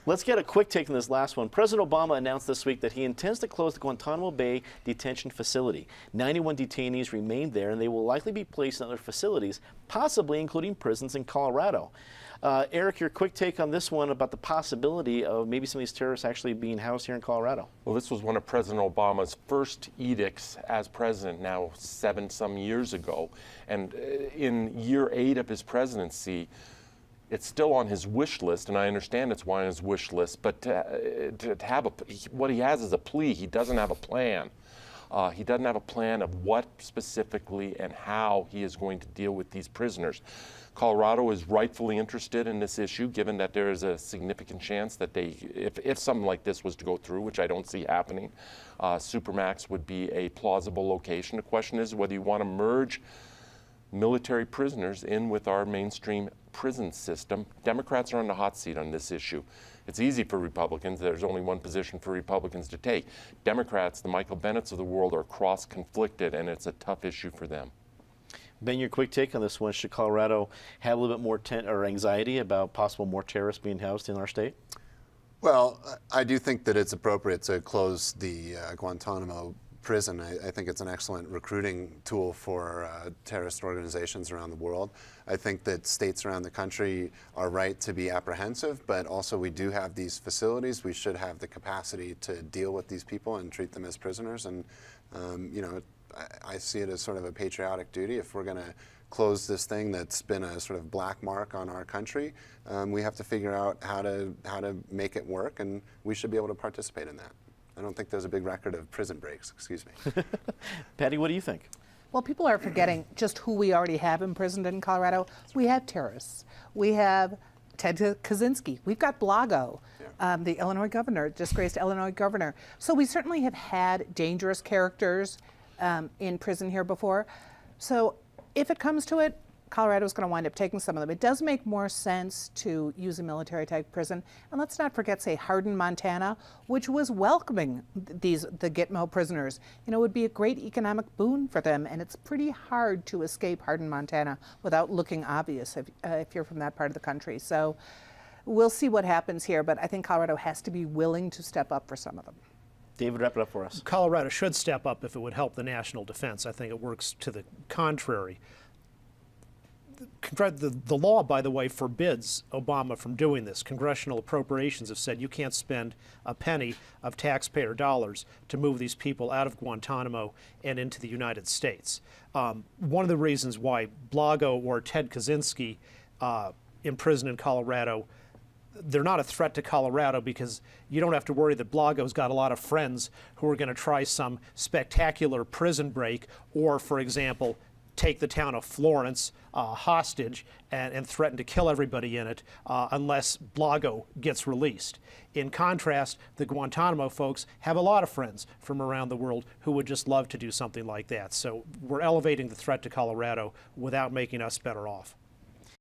Let's get a quick take on this last one. President Obama announced this week that he intends to close the Guantanamo Bay detention facility. 91 detainees remain there, and they will likely be placed in other facilities, possibly including prisons in Colorado. Eric, your quick take on this one about the possibility of maybe some of these terrorists actually being housed here in Colorado. Well, this was one of President Obama's first edicts as president, now 7-some years ago. And in year 8 of his presidency, it's still on his wish list, and I understand it's on his wish list, but to have what he has is a plea. He doesn't have a plan. He doesn't have a plan of what specifically and how he is going to deal with these prisoners. Colorado is rightfully interested in this issue, given that there is a significant chance that if something like this was to go through, which I don't see happening, Supermax would be a plausible location. The question is whether you want to merge military prisoners in with our mainstream prison system. Democrats are on the hot seat on this issue. It's easy for Republicans. There's only one position for Republicans to take. Democrats, the Michael Bennetts of the world, are cross-conflicted, and it's a tough issue for them. Ben, your quick take on this one. Should Colorado have a little bit more anxiety about possible more terrorists being housed in our state? Well, I do think that it's appropriate to close the Guantanamo prison. I think it's an excellent recruiting tool for terrorist organizations around the world. I think that states around the country are right to be apprehensive, but also we do have these facilities. We should have the capacity to deal with these people and treat them as prisoners. And, you know, I see it as sort of a patriotic duty. If we're going to close this thing that's been a sort of black mark on our country, we have to figure out how to make it work, and we should be able to participate in that. I don't think there's a big record of prison breaks, excuse me. Patty, what do you think? Well, people are forgetting just who we already have imprisoned in Colorado. We have terrorists. We have Ted Kaczynski. We've got Blago, the Illinois governor, disgraced Illinois governor. So we certainly have had dangerous characters in prison here before. So if it comes to it, Colorado's going to wind up taking some of them. It does make more sense to use a military-type prison. And let's not forget, say, Hardin, Montana, which was welcoming the Gitmo prisoners. You know, it would be a great economic boon for them, and it's pretty hard to escape Hardin, Montana without looking obvious if you're from that part of the country. So we'll see what happens here, but I think Colorado has to be willing to step up for some of them. David, wrap it up for us. Colorado should step up if it would help the national defense. I think it works to the contrary. The law, by the way, forbids Obama from doing this. Congressional appropriations have said you can't spend a penny of taxpayer dollars to move these people out of Guantanamo and into the United States. One of the reasons why Blago or Ted Kaczynski imprisoned in Colorado, they're not a threat to Colorado because you don't have to worry that Blago's got a lot of friends who are going to try some spectacular prison break or, for example, take the town of Florence hostage and threaten to kill everybody in it unless Blago gets released. In contrast, the Guantanamo folks have a lot of friends from around the world who would just love to do something like that. So we're elevating the threat to Colorado without making us better off.